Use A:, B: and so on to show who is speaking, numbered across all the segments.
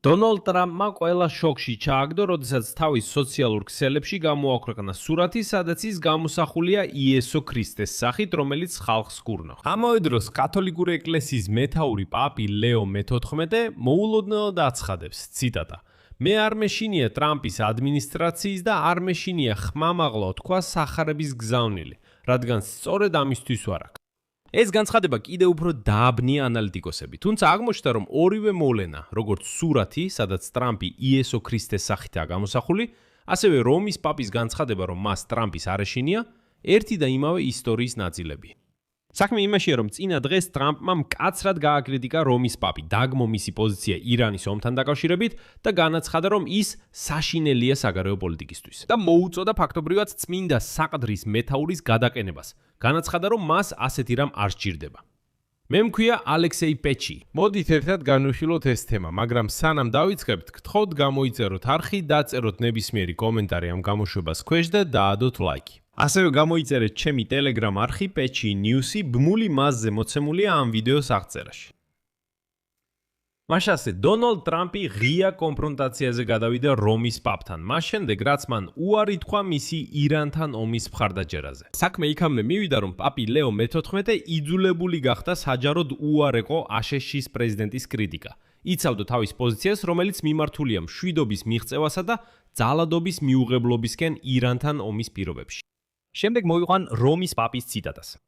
A: დონალდ ტრამპმა ყველა შოქში ჩააგდო, როდესაც თავის სოციალურ ქსელებში გამოაქვეყნა სურათი, სადაც ის გამოსახულია იესო ქრისტეს სახით, რომელიც ხალხს კურნავს. ამავე დროს კათოლიკური ეკლესიის მეთაური პაპი ლეო მე-14 მოულოდნელად აცხადებს, ციტატა: მე არ მეშინია ტრამპის ადმინისტრაციის და არ მეშინია ხმამაღლა თქვა სახარების გზავნილი, რადგან სწორედ ამისთვის ვარ აქ. ეს განცხადება კიდევ უფრო დააბნია ანალიტიკოსები, თუმცა აღმოჩნდა, რომ ორივე მოვლენა, როგორც სურათი, სადაც ტრამპი იესო ქრისტეს სახითაა გამოსახული, ასევე რომის პაპის განცხადება, რომ მას ტრამპის არ ეშინია, ერთი და იმავე ისტორიის ნაწილებია. საქმე იმაშია, რომ წინა დღეს ტრამპმა მკაცრად გააკრიტიკა რომის პაპი, დაგმო მისი პოზიცია ირანის ომთან დაკავშირებით და განაცხადა, რომ ის საშინელია საგარეო პოლიტიკისთვის და მოუწოდა ფაქტობრივად წმინდა საყდრის მეთაურის გადაყენებას. განაცხადა, რომ მას ასეთი რამ არ სჭირდება. მე მქვია ალექსეი პეჩი. მოდით ერთად განვიხილოთ ეს თემა, მაგრამ სანამ დავიწყებთ, გთხოვთ გამოიწეროთ არხი, დაწეროთ ნებისმიერი კომენტარი ამ გამოშვებას ქვეშ და დაადოთ ლაიქი. ასევე გამოიწერეთ ჩემი Telegram არხი პეჩი ნიუსი, ბმული მასზე მოცემულია ამ ვიდეოს აღწერაში. მაშასე დონალდ ტრამპი ღია კონფრონტაციაზე გადავიდა რომის პაპთან, მას შემდეგ რაც მან უარი თქვა მისი ირანთან ომის მხარდაჭერაზე. საქმე იქამდე მივიდა, რომ პაპი ლეო მე-14 იძულებული გახდა საჯაროდ უარეყო აშშ-ის პრეზიდენტის კრიტიკა. იცავდა თავის პოზიციას, რომელიც მიმართულია მშვიდობის მიღწევასა და ძალადობის მიუღებლობისკენ ირანთან ომის პირობებში. შემდეგ მოვიყვან რომის პაპის ციტატას.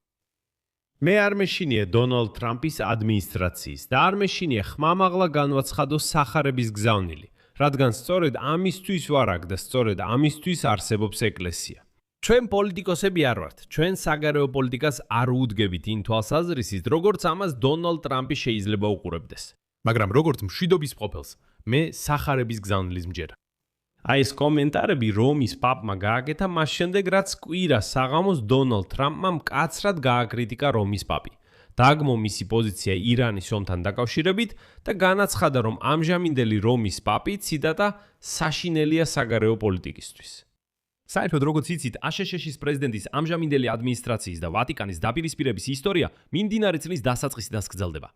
A: მე არ მეშინია დონალდ ტრამპის ადმინისტრაციის და არ მეშინია ხმამაღლა განვაცხადო სახარების გზავნილი, რადგან სწორედ ამისთვის ვარ აქ და სწორედ ამისთვის არსებობს ეკლესია. ჩვენ პოლიტიკოსები არ ვართ, ჩვენ საგარეო პოლიტიკას არ უდგებით იმ თვალსაზრისით, როგორც ამას დონალდ ტრამპი შეიძლება უყურებდეს. მაგრამ როგორც მშვიდობის მყოფელს, მე სახარების გზავნილის მჯერა. აი ეს კომენტარები რომის პაპმა გააკეთა მას შემდეგ, რაც კვირა საღამოს დონალდ ტრამპმა მკაცრად გააკრიტიკა რომის პაპი. დაგმო მისი პოზიცია ირანის ომთან დაკავშირებით და განაცხადა, რომ ამჟამინდელი რომის პაპი, ციტატა, საშინელია საგარეო პოლიტიკისთვის. საერთოდ როგორც იცით, აშშ-ის პრეზიდენტის ამჟამინდელი ადმინისტრაციის და ვატიკანის დაპირისპირების ისტორია მიმდინარე წლის დასაწყისიდან გრძელდება.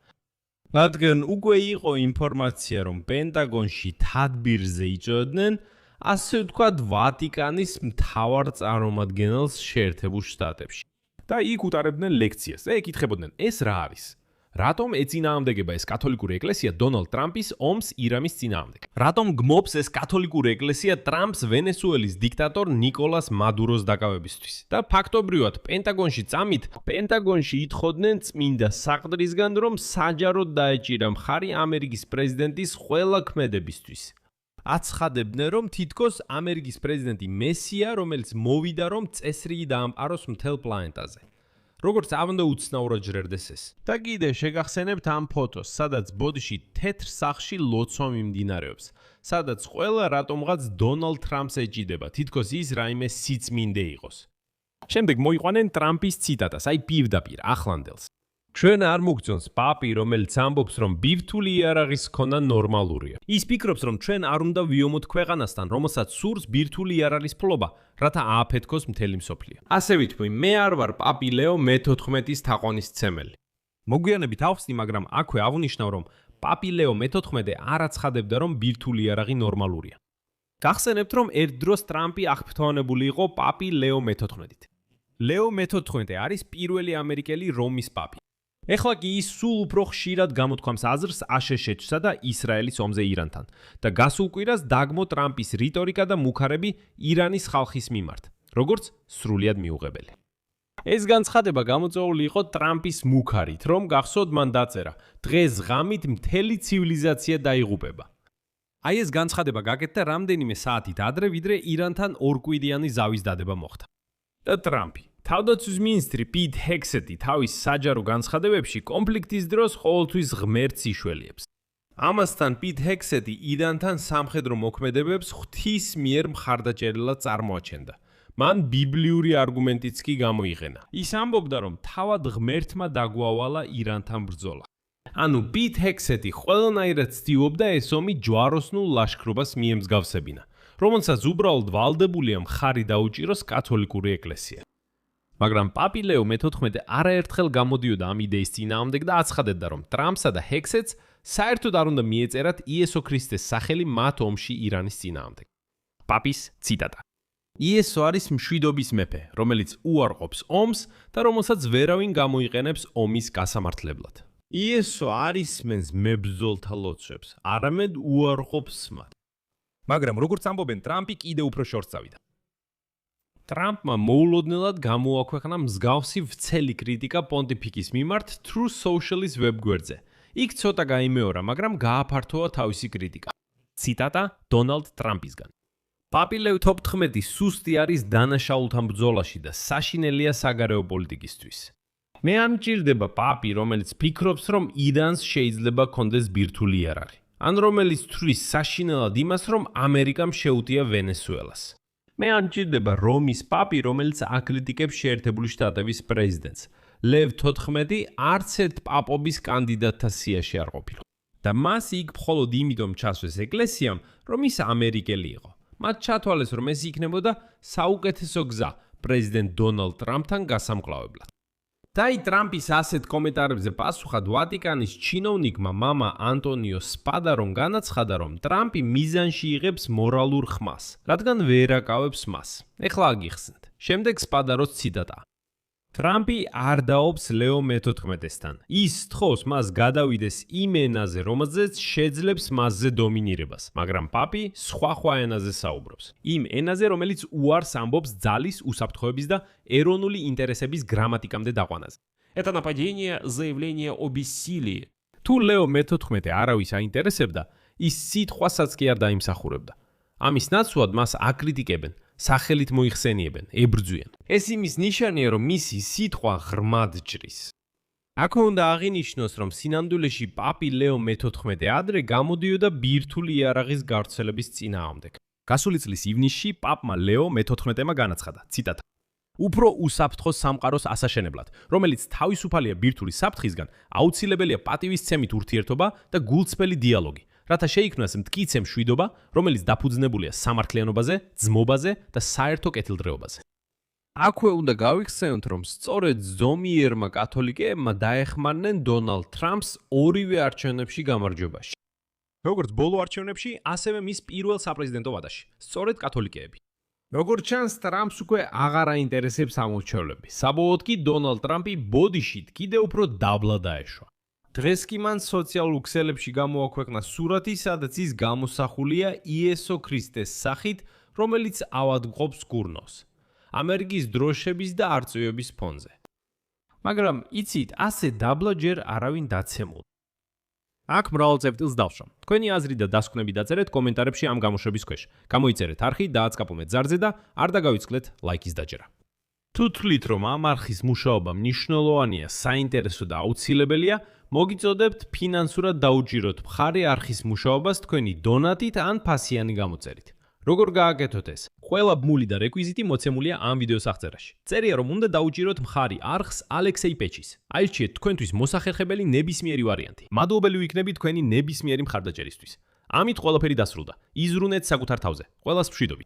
A: რადგან უკვე იყო ინფორმაცია, რომ პენტაგონში თადბირზე იწოდნენ, ასე ვთქვათ, ვატიკანის მთავარ წარმომადგენელს შეერთებულ შტატებში. და იქ უტარებდნენ ლექციას და ეკითხებოდნენ, ეს რა არის? რატომ ეწინააღმდეგება ეს კათოლიკური ეკლესია დონალდ ტრამპის ომს ირანის წინააღმდეგ? რატომ გმობს ეს კათოლიკური ეკლესია ტრამპს ვენესუელის დიქტატორ ნიკოლას მადუროს დაკავებისთვის? და ფაქტობრივად პენტაგონში წამით, პენტაგონში ითხოვდნენ წმინდა საყდრისგან, რომ საჯაროდ დაეჭირა მხარი ამერიკის პრეზიდენტის ყველა ქმედებისთვის. აცხადებდნენ, რომ თითქოს ამერიკის პრეზიდენტი მესია, რომელიც მოვიდა, რომ წესრიგი დაამყაროს მთელ პლანეტაზე. როგორც ავნდა უცნაურად ჟრერდეს ეს. და კიდე შეგახსენებთ ამ ფოტოს, სადაც ბოდიში თეთრ სახში ლოცვა მიმდინარეობს, სადაც ყველა რატომღაც დონალდ ტრამპს ეჭიდება, თითქოს ის რაიმე სიწმინდე იყოს. შემდეგ მოიყვანენ ტრამპის ციტატას, აი პირდაპირ ახლანდელს. ჩვენ არ მოგწონს პაპი, რომელიც ამბობს, რომ ბირთვული იარაღის ქონა ნორმალურია. ის ფიქრობს, რომ ჩვენ არ უნდა ვიომოთ ქვეყანასთან, რომელსაც სურს ბირთვული იარაღის ფლობა, რათა ააფეთქოს მთელი მსოფლიო. ასე ვიტყვი, მე არ ვარ პაპი ლეო მე-14-ის თაყვანისმცემელი. მოგვიანებით ავხსნი, მაგრამ აქვე აღვნიშნავ, რომ პაპი ლეო მე-14 არ აცხადებდა, რომ ბირთვული იარაღი ნორმალურია. გახსენებთ, რომ ერთ დროს ტრამპი აღფრთოვანებული იყო პაპი ლეო მე-14-ით. ლეო მე-14 არის პირველი ამერიკელი რომის პაპი. ეხლა კი ის სულ უფრო ხშირად გამოთქვამს აზრს აშშ-სა და ისრაელის ომზე ირანთან და გასულ კვირას დაგმო ტრამპის რიტორიკა და მუქარები ირანის ხალხის მიმართ, როგორც სრულიად მიუღებელი. ეს განცხადება გამოწვეული იყო ტრამპის მუქარით, რომ გახსოვთ მან დაწერა, დღეს ღამით მთელი ცივილიზაცია დაიღუპება. აი ეს განცხადება გაკეთდა რამდენიმე საათით ადრე, ვიდრე ირანთან ორკვირიანი ზავის დადება მოხდა. და ტრამპი თავდაცვის მინისტრი პიტ ჰექსეტი თავის საჯარო განცხადებებში კონფლიქტის დროს ყოველთვის ღმერთს იშველიებს. ამასთან პიტ ჰექსეტი ირანთან სამხედრო მოქმედებებს ღვთის მიერ მხარდაჭერილად წარმოაჩენდა. მან ბიბლიური არგუმენტიც კი გამოიყენა. ის ამბობდა, რომ თავად ღმერთმა დაგვავალა ირანთან ბრძოლა. ანუ პიტ ჰექსეტი ყველანაირად ცდილობდა ეს ომი ჯვაროსნულ ლაშქრობას მიემსგავსებინა, რომელსაც უბრალოდ ვალდებულია მხარი დაუჭიროს კათოლიკური ეკლესია. მაგრამ პაპი ლეო მე-14 არაერთხელ გამოდიოდა ამ იდეის წინააღმდეგ და აცხადებდა, რომ ტრამპსა და ჰექსეტს საერთოდ არ უნდა მიეწერათ იესო ქრისტეს სახელი მათ ომში ირანის წინააღმდეგ. პაპის ციტატა. იესო არის მშვიდობის მეფე, რომელიც უარყოფს ომს და რომელსაც ვერავინ გამოიყენებს ომის გასამართლებლად. იესო არ ისმენს მებრძოლთა ლოცვებს, არამედ უარყოფს მათ.
B: მაგრამ როგორც ამბობენ, ტრამპი კიდე უფრო შორს წავიდა.
A: ტრამპმა მოულოდნელად გამოაქვეყნა მსგავსი ვრცელი კრიტიკა პონტიფიკის მიმართ Truth Social-ის ვებგვერდზე. იქ ცოტა გაიმეორა, მაგრამ გააფართოვა თავისი კრიტიკა. ციტატა დონალდ ტრამპისგან. პაპი ლევ 14 სუსტი არის დანაშაულთან ბრძოლაში და საშინელია საგარეო პოლიტიკისთვის. მე არ მჭირდება პაპი, რომელიც ფიქრობს, რომ ირანს შეიძლება კონდეს ბირთვული იარაღი. ან რომელიც თვლის საშინელად იმას, რომ ამერიკამ შეუტია ვენესუელას. მე არ მჭირდება რომის პაპი, რომელიც აკრიტიკებს შეერთებული შტატების პრეზიდენტს. ლევ 14 არც ერთ პაპობის კანდიდატთა სიაში არ ყოფილა. და მას იქ მხოლოდ იმიტომ ჩასვეს ეკლესიამ, რომ ის ამერიკელი იყო. მათ ჩათვალეს, რომ ეს იქნებოდა საუკეთესო გზა პრეზიდენტ დონალდ ტრამპთან გასამკლავებლად. დაი ტრამპის ასეთ კომენტარებზე პასუხად ვატიკანის ჩინოვნიკმა მამა ანტონიო სპადარომ განაცხადა, რომ ტრამპი მიზანში იღებს მორალურ ხმას, რადგან ვერ აკავებს მას. ეხლა აგიხსნით. შემდეგ სპადაროს ციტატა. ტრამპი არ დაობს ლეო მე-14-თან. ის თხოვს მას გადავიდეს იმ ენაზე, რომელზეც შეძლებს მასზე დომინირებას, მაგრამ პაპი სხვა ენაზე საუბრობს. იმ ენაზე, რომელიც უარს ამბობს ძალის, უსაფრთხოების და ეროვნული ინტერესების გრამატიკამდე დაყვანაზე.
C: Это нападение, заявление о бессилии.
A: თუ ლეო მე-14 არავის აინტერესებდა, ის სიტყვასაც კი არ დაიმსახურებდა. ამის ნაცვლად მას აკრიტიკებენ, სახელით მოიხსენიებენ, ებრძვიან. ეს იმის ნიშანია, რომ მისი სიტყვა ღრმად ჭრის. აქვე უნდა აღინიშნოს, რომ სინამდვილეში პაპი ლეო მე-14 ადრე გამოდიოდა ბირთვული იარაღის გავრცელების წინააღმდეგ.
B: გასული წლის ივნისში პაპმა ლეო მე-14-მა განაცხადა, ციტატა.
A: უფრო უსაფრთხო სამყაროს ასაშენებლად, რომელიც თავისუფალია ბირთვული საფრთხისგან, აუცილებელია პატივისცემით ურთიერთობა და გულწრფელი დიალოგი. რათა შეიქმნას მტკიცე მშვიდობა, რომელიც დაფუძნებულია სამართლიანობაზე, ძმობაზე და საერთო კეთილდღეობაზე. აქვე უნდა გავიხსენოთ, რომ სწორედ ზომიერმა კათოლიკეებმა დაეხმარნენ დონალდ ტრამპს ორივე არჩევნებში გამარჯვებაში.
B: როგორც ბოლო არჩევნებში, ასევე მის პირველ საპრეზიდენტო ვადაში, სწორედ კათოლიკეები.
A: როგორც ჩანს, ტრამპს უკვე აღარ აინტერესებს ამორჩევლები. საბოლოოდ კი დონალდ ტრამპი ბოდიშით კიდევ უფრო დაბლა დაეშვა. დღეს კი მან სოციალურ ქსელებში გამოაქვეყნა სურათი, სადაც ის გამოსახულია იესო ქრისტეს სახით, რომელიც ავადმყოფს კურნოს. ამერიკის დროშების და არწივების ფონზე. მაგრამ იცით, ასე დაბლა ჯერ არავინ დაცემულ.
B: აქ მრავალ წერტილს დავშვა. თქვენი აზრი და დასკვნები დაწერეთ კომენტარებში ამ გამოშვების ქვეშ. გამოიწერეთ არხი, დააწყაპუნეთ ზარზე და არ დაგავიწყდეთ ლაიქის დაჭერა.
A: თუ თვლით, რომ ამ არხის მუშაობა მნიშვნელოვანია, საინტერესო და აუცილებელია, მოგიწოდებთ ფინანსურად დაუჭიროთ მხარი არხის მუშაობას თქვენი დონატით ან ფასიანი გამოწერით. როგორ გააკეთოთ ეს? ყველა ბმული და რეკვიზიტი მოცემულია ამ ვიდეოს აღწერაში. წერია, რომ უნდა დაუჭიროთ მხარი არხს ალექსეი პეჩის. აირჩიეთ თქვენთვის მოსახერხებელი ნებისმიერი ვარიანტი. მადლობელი ვიქნები თქვენი ნებისმიერი მხარდაჭერისთვის. ამით ყველაფერი დასრულდა. იზრუნეთ საკუთარ თავზე. ყველას მშვიდობი.